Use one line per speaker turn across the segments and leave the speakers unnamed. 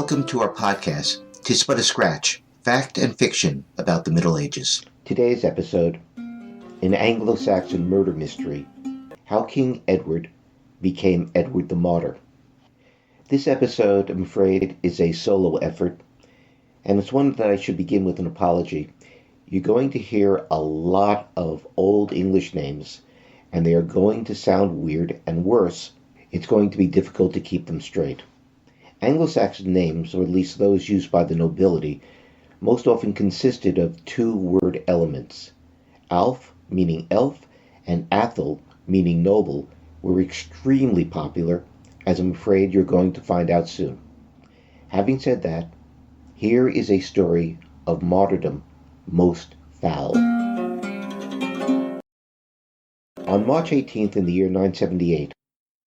Welcome to our podcast, "'Tis But a Scratch, Fact and Fiction About the Middle Ages." Today's episode, an Anglo-Saxon murder mystery, how King Edward became Edward the Martyr. This episode, I'm afraid, is a solo effort, and it's one that I should begin with an apology. You're going to hear a lot of old English names, and they are going to sound weird, and worse, it's going to be difficult to keep them straight. Anglo-Saxon names, or at least those used by the nobility, most often consisted of two word elements. Alf, meaning elf, and Athel, meaning noble, were extremely popular, as I'm afraid you're going to find out soon. Having said that, here is a story of martyrdom most foul. On March 18th in the year 978,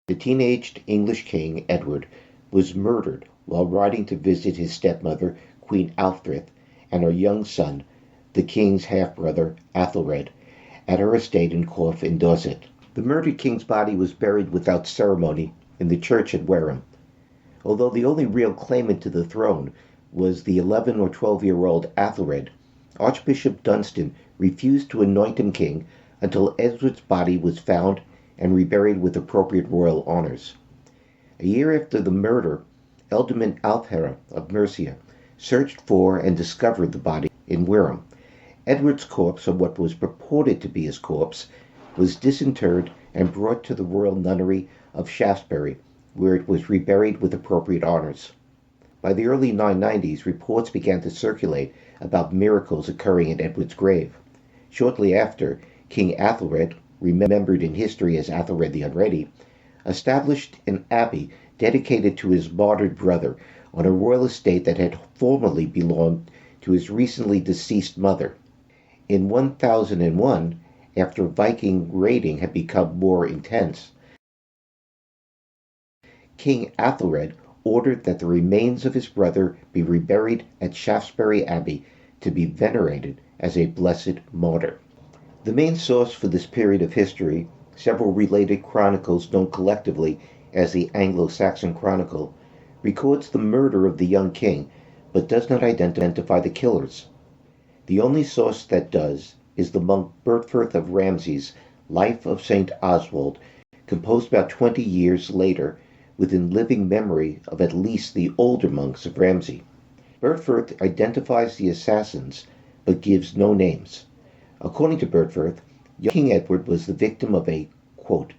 the teenaged English king Edward was murdered while riding to visit his stepmother, Queen Aelfthryth, and her young son, the king's half-brother, Aethelred, at her estate in Corfe in Dorset. The murdered king's body was buried without ceremony in the church at Wareham. Although the only real claimant to the throne was the 11 or 12-year-old Aethelred, Archbishop Dunstan refused to anoint him king until Edward's body was found and reburied with appropriate royal honors. A year after the murder, Alderman Aethelred of Mercia searched for and discovered the body in Wareham. Edward's corpse, or what was purported to be his corpse, was disinterred and brought to the royal nunnery of Shaftesbury, where it was reburied with appropriate honors. By the early 990s, reports began to circulate about miracles occurring at Edward's grave. Shortly after, King Aethelred, remembered in history as Aethelred the Unready, established an abbey dedicated to his martyred brother on a royal estate that had formerly belonged to his recently deceased mother. In 1001, after Viking raiding had become more intense, King Aethelred ordered that the remains of his brother be reburied at Shaftesbury Abbey to be venerated as a blessed martyr. The main source for this period of history, several related chronicles known collectively as the Anglo-Saxon Chronicle, records the murder of the young king, but does not identify the killers. The only source that does is the monk Bertford of Ramsey's Life of St. Oswald, composed about 20 years later, within living memory of at least the older monks of Ramsey. Bertford identifies the assassins, but gives no names. According to Bertford, King Edward was the victim of a, quote,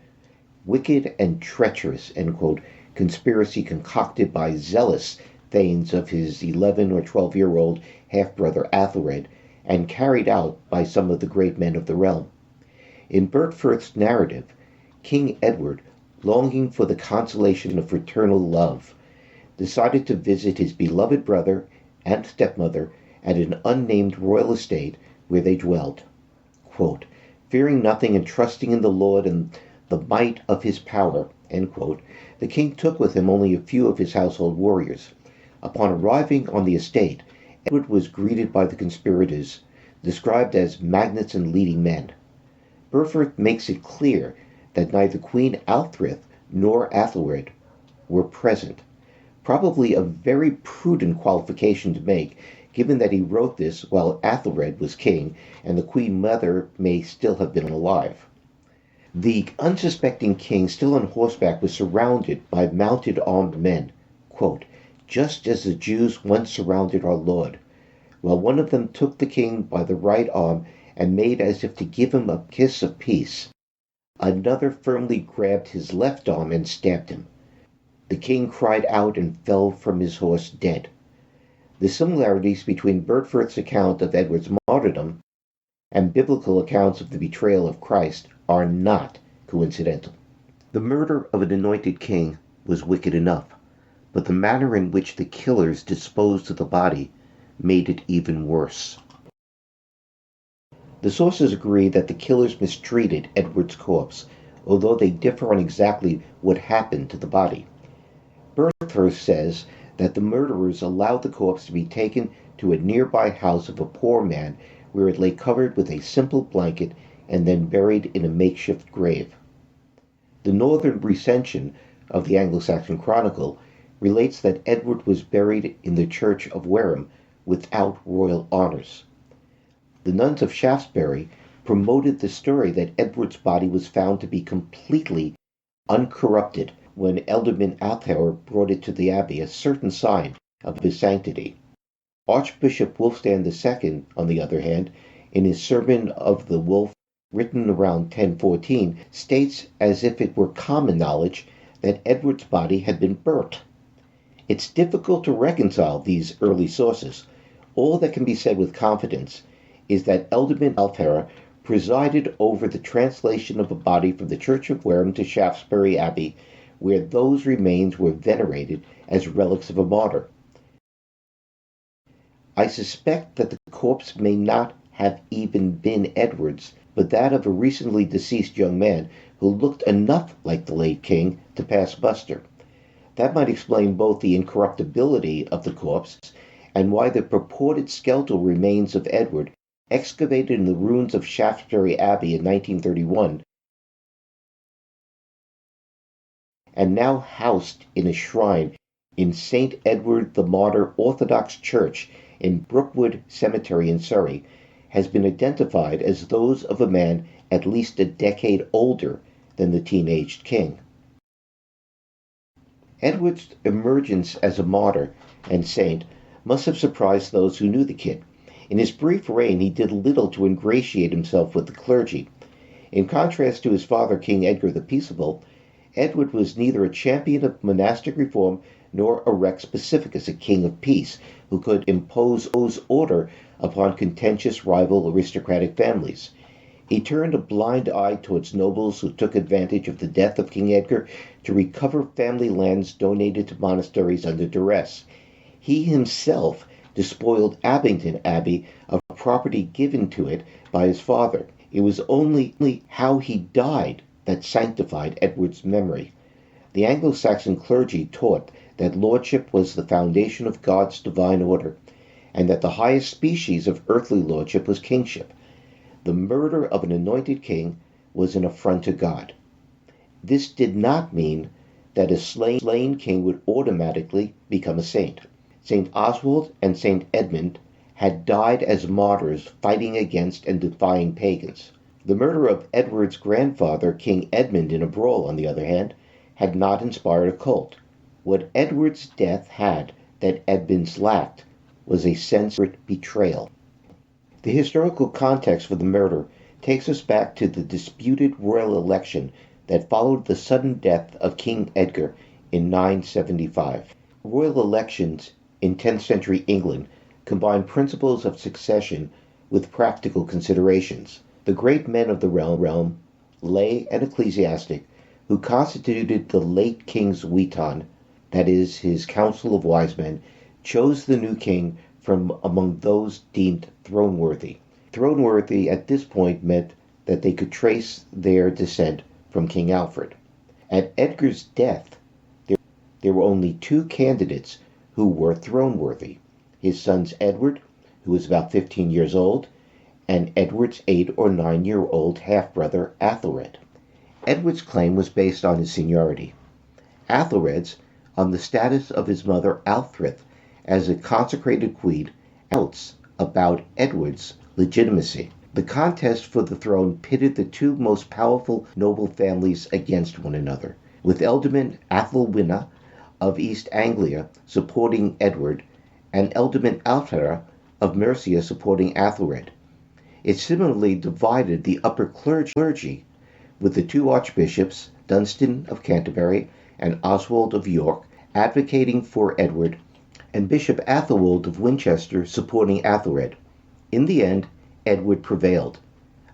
wicked and treacherous, end quote, conspiracy concocted by zealous thanes of his 11 or 12-year-old half-brother Aethelred, and carried out by some of the great men of the realm. In Bertford's narrative, King Edward, longing for the consolation of fraternal love, decided to visit his beloved brother and stepmother at an unnamed royal estate where they dwelled. Quote, fearing nothing and trusting in the Lord and the might of his power, end quote, the king took with him only a few of his household warriors. Upon arriving on the estate, Edward was greeted by the conspirators, described as magnates and leading men. Bertford makes it clear that neither Queen Aelfthryth nor Aethelred were present, probably a very prudent qualification to make, given that he wrote this while Aethelred was king and the queen mother may still have been alive. The unsuspecting king, still on horseback, was surrounded by mounted armed men, quote, just as the Jews once surrounded our Lord, while one of them took the king by the right arm and made as if to give him a kiss of peace. Another firmly grabbed his left arm and stabbed him. The king cried out and fell from his horse dead. The similarities between Bertford's account of Edward's martyrdom and biblical accounts of the betrayal of Christ are not coincidental. The murder of an anointed king was wicked enough, but the manner in which the killers disposed of the body made it even worse. The sources agree that the killers mistreated Edward's corpse, although they differ on exactly what happened to the body. Bertford says that the murderers allowed the corpse to be taken to a nearby house of a poor man where it lay covered with a simple blanket and then buried in a makeshift grave. The northern recension of the Anglo-Saxon Chronicle relates that Edward was buried in the church of Wareham without royal honors. The nuns of Shaftesbury promoted the story that Edward's body was found to be completely uncorrupted when Ealdorman Aethelred brought it to the abbey, a certain sign of his sanctity. Archbishop Wulfstan II, on the other hand, in his Sermon of the Wolf, written around 1014, states as if it were common knowledge that Edward's body had been burnt. It's difficult to reconcile these early sources. All that can be said with confidence is that Ealdorman Aethelred presided over the translation of a body from the Church of Wareham to Shaftesbury Abbey, where those remains were venerated as relics of a martyr. I suspect that the corpse may not have even been Edward's, but that of a recently deceased young man who looked enough like the late king to pass muster. That might explain both the incorruptibility of the corpse and why the purported skeletal remains of Edward, excavated in the ruins of Shaftesbury Abbey in 1931, and now housed in a shrine in St. Edward the Martyr Orthodox Church in Brookwood Cemetery in Surrey, has been identified as those of a man at least a decade older than the teenaged king. Edward's emergence as a martyr and saint must have surprised those who knew the kid. In his brief reign, he did little to ingratiate himself with the clergy. In contrast to his father, King Edgar the Peaceable, Edward was neither a champion of monastic reform nor a rex pacificus, a king of peace, who could impose order upon contentious rival aristocratic families. He turned a blind eye towards nobles who took advantage of the death of King Edgar to recover family lands donated to monasteries under duress. He himself despoiled Abingdon Abbey of property given to it by his father. It was only how he died that sanctified Edward's memory. The Anglo-Saxon clergy taught that lordship was the foundation of God's divine order, and that the highest species of earthly lordship was kingship. The murder of an anointed king was an affront to God. This did not mean that a slain king would automatically become a saint. St. Oswald and St. Edmund had died as martyrs fighting against and defying pagans. The murder of Edward's grandfather, King Edmund, in a brawl, on the other hand, had not inspired a cult. What Edward's death had that Edmund's lacked was a sense of betrayal. The historical context for the murder takes us back to the disputed royal election that followed the sudden death of King Edgar in 975. Royal elections in 10th century England combined principles of succession with practical considerations. The great men of the realm, lay and ecclesiastic, who constituted the late king's witan, that is, his council of wise men, chose the new king from among those deemed throne-worthy. Throne-worthy at this point meant that they could trace their descent from King Alfred. At Edgar's death, there were only two candidates who were throne-worthy: his sons Edward, who was about 15 years old, and Edward's 8 or 9-year-old half-brother Aethelred. Edward's claim was based on his seniority. Aethelred's on the status of his mother Aelfthryth as a consecrated queen, doubts about Edward's legitimacy. The contest for the throne pitted the two most powerful noble families against one another, with Ealdorman Aethelwine of East Anglia supporting Edward and Ealdorman Aelfhere of Mercia supporting Aethelred. It similarly divided the upper clergy, with the two archbishops, Dunstan of Canterbury and Oswald of York, advocating for Edward, and Bishop Athelwold of Winchester supporting Aethelred. In the end, Edward prevailed.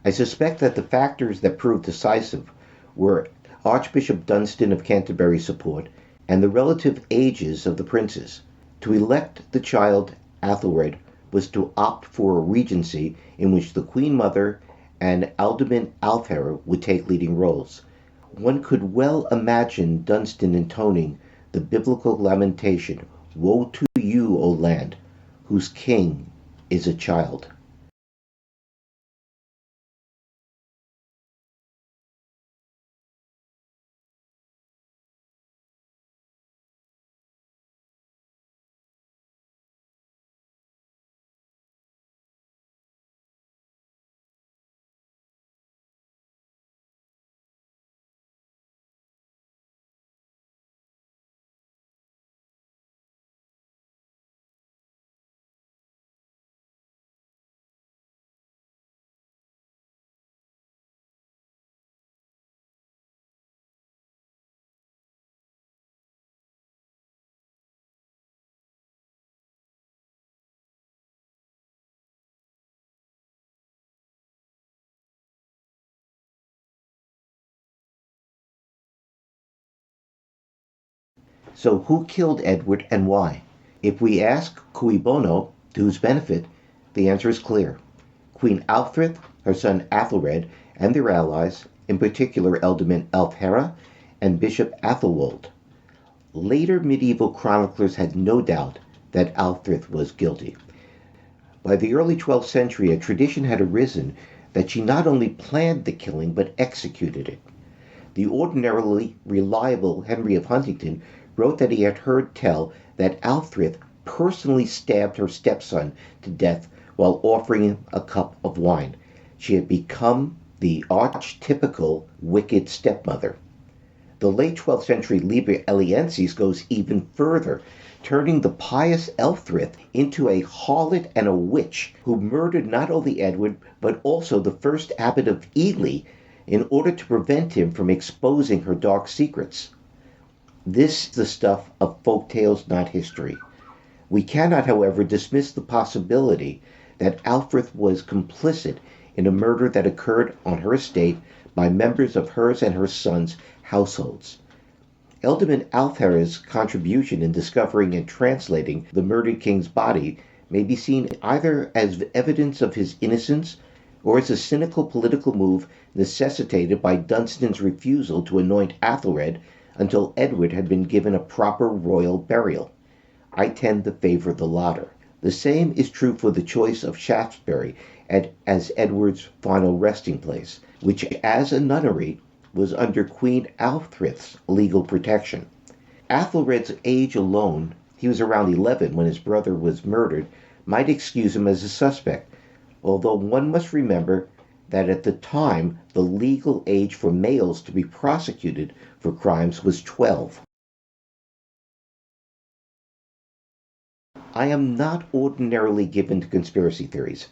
I suspect that the factors that proved decisive were Archbishop Dunstan of Canterbury's support and the relative ages of the princes. To elect the child Aethelred was to opt for a regency in which the Queen Mother and Ealdorman Aelfhere would take leading roles. One could well imagine Dunstan intoning the biblical lamentation, "Woe to you, O land, whose king is a child." So who killed Edward and why? If we ask cui bono, to whose benefit, the answer is clear. Queen Aelfthryth, her son Aethelred, and their allies, in particular Ealdorman Ælfhere and Bishop Athelwold. Later medieval chroniclers had no doubt that Aelfthryth was guilty. By the early 12th century, a tradition had arisen that she not only planned the killing but executed it. The ordinarily reliable Henry of Huntingdon wrote that he had heard tell that Aelfthryth personally stabbed her stepson to death while offering him a cup of wine. She had become the archetypical wicked stepmother. The late 12th century Liber Eliensis goes even further, turning the pious Aelfthryth into a harlot and a witch who murdered not only Edward but also the first abbot of Ely in order to prevent him from exposing her dark secrets. This is the stuff of folk tales, not history. We cannot, however, dismiss the possibility that Aelfthryth was complicit in a murder that occurred on her estate by members of hers and her son's households. Ealdorman Ælfhere's contribution in discovering and translating the murdered king's body may be seen either as evidence of his innocence or as a cynical political move necessitated by Dunstan's refusal to anoint Aethelred until Edward had been given a proper royal burial. I tend to favor the latter. The same is true for the choice of Shaftesbury as Edward's final resting place, which as a nunnery was under Queen Aelfthryth's legal protection. Aethelred's age alone, he was around 11 when his brother was murdered, might excuse him as a suspect, although one must remember that at the time the legal age for males to be prosecuted for crimes was 12. I am not ordinarily given to conspiracy theories,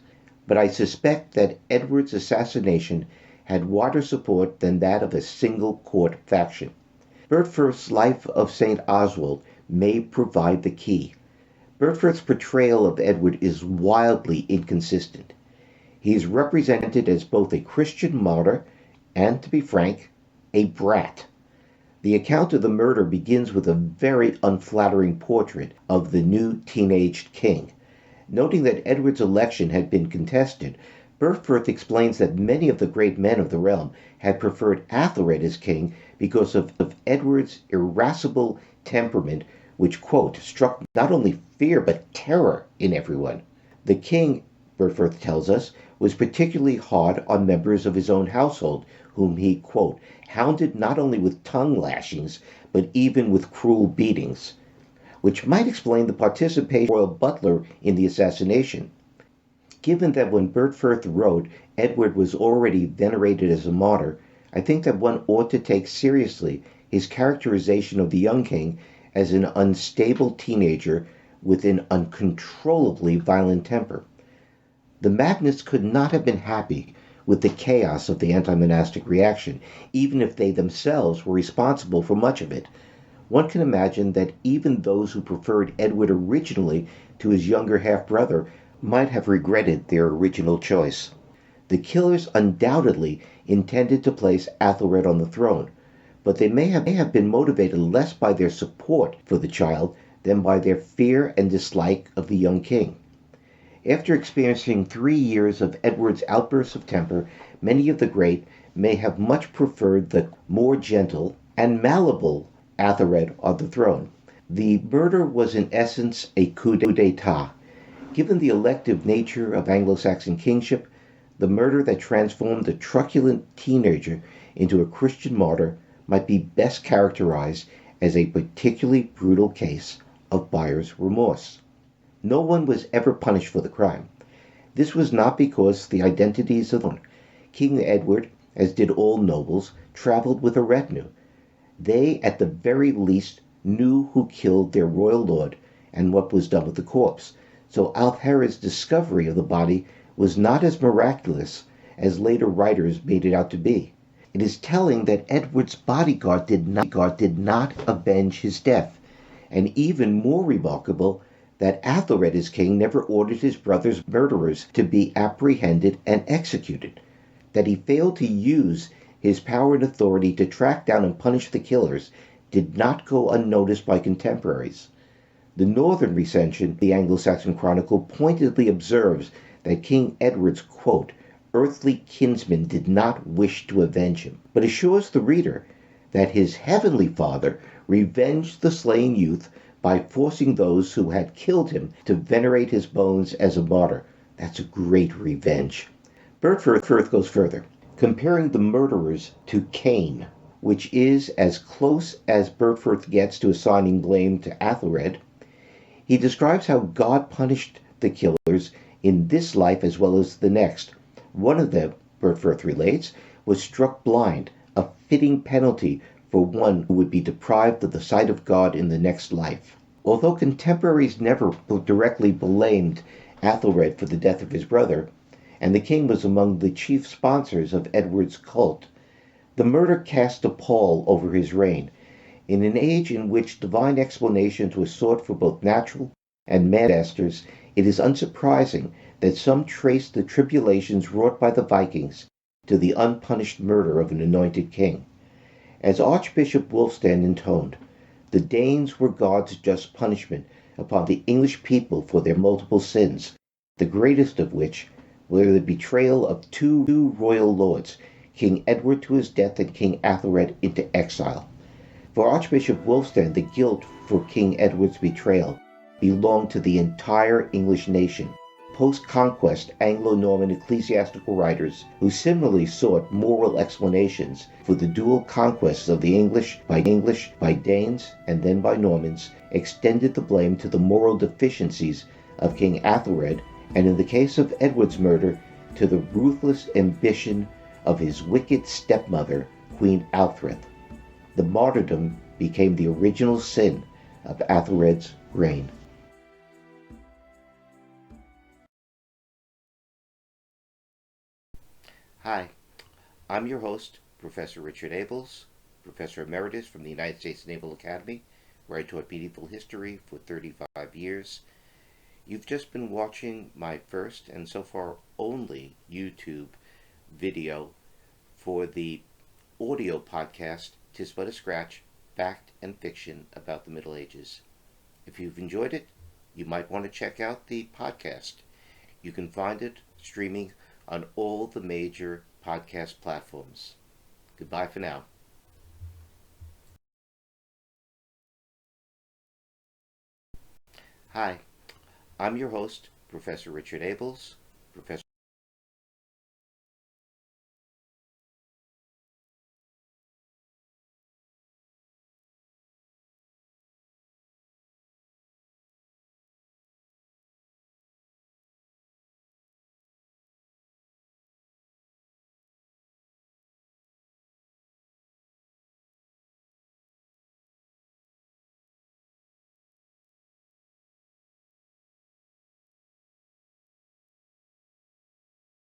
but I suspect that Edward's assassination had wider support than that of a single court faction. Bertfurth's Life of St. Oswald may provide the key. Bertfurth's portrayal of Edward is wildly inconsistent. He is represented as both a Christian martyr and, to be frank, a brat. The account of the murder begins with a very unflattering portrait of the new teenaged king. Noting that Edward's election had been contested, Bertfurth explains that many of the great men of the realm had preferred Aethelred as king because of Edward's irascible temperament, which, quote, struck not only fear but terror in everyone. The king, Bertfurth tells us, was particularly hard on members of his own household, whom he, quote, hounded not only with tongue lashings, but even with cruel beatings, which might explain the participation of the royal butler in the assassination. Given that when Bertfurth wrote, Edward was already venerated as a martyr, I think that one ought to take seriously his characterization of the young king as an unstable teenager with an uncontrollably violent temper. The magnates could not have been happy with the chaos of the anti-monastic reaction, even if they themselves were responsible for much of it. One can imagine that even those who preferred Edward originally to his younger half-brother might have regretted their original choice. The killers undoubtedly intended to place Aethelred on the throne, but they may have been motivated less by their support for the child than by their fear and dislike of the young king. After experiencing 3 years of Edward's outbursts of temper, many of the great may have much preferred the more gentle and malleable Aethelred on the throne. The murder was in essence a coup d'état. Given the elective nature of Anglo-Saxon kingship, the murder that transformed a truculent teenager into a Christian martyr might be best characterized as a particularly brutal case of buyer's remorse. No one was ever punished for the crime. This was not because the identities of King Edward, as did all nobles, traveled with a retinue. They, at the very least, knew who killed their royal lord and what was done with the corpse, so Ælfhere's discovery of the body was not as miraculous as later writers made it out to be. It is telling that Edward's bodyguard did not avenge his death, and even more remarkable that Aethelred as king never ordered his brother's murderers to be apprehended and executed, that he failed to use his power and authority to track down and punish the killers, did not go unnoticed by contemporaries. The northern recension, the Anglo-Saxon Chronicle, pointedly observes that King Edward's, quote, earthly kinsman did not wish to avenge him, but assures the reader that his heavenly father revenged the slain youth by forcing those who had killed him to venerate his bones as a martyr. That's a great revenge. Bertford goes further, comparing the murderers to Cain, which is as close as Bertford gets to assigning blame to Aethelred. He describes how God punished the killers in this life as well as the next. One of them, Bertford relates, was struck blind, a fitting penalty for one who would be deprived of the sight of God in the next life. Although contemporaries never directly blamed Aethelred for the death of his brother, and the king was among the chief sponsors of Edward's cult, the murder cast a pall over his reign. In an age in which divine explanations were sought for both natural and man disasters, it is unsurprising that some trace the tribulations wrought by the Vikings to the unpunished murder of an anointed king. As Archbishop Wulfstan intoned, the Danes were God's just punishment upon the English people for their multiple sins, the greatest of which were the betrayal of two royal lords, King Edward to his death and King Aethelred into exile. For Archbishop Wulfstan, the guilt for King Edward's betrayal belonged to the entire English nation. Post-conquest Anglo-Norman ecclesiastical writers, who similarly sought moral explanations for the dual conquests of the English by Danes and then by Normans, extended the blame to the moral deficiencies of King Aethelred, and in the case of Edward's murder, to the ruthless ambition of his wicked stepmother, Queen Aelfthryth. The martyrdom became the original sin of Aethelred's reign. Hi, I'm your host, Professor Richard Abels, Professor Emeritus from the United States Naval Academy, where I taught medieval history for 35 years. You've just been watching my first and so far only YouTube video for the audio podcast, 'Tis But a Scratch, Fact and Fiction About the Middle Ages. If you've enjoyed it, you might want to check out the podcast. You can find it streaming on all the major podcast platforms. Goodbye for now. Hi, I'm your host, Professor Richard Abels, Professor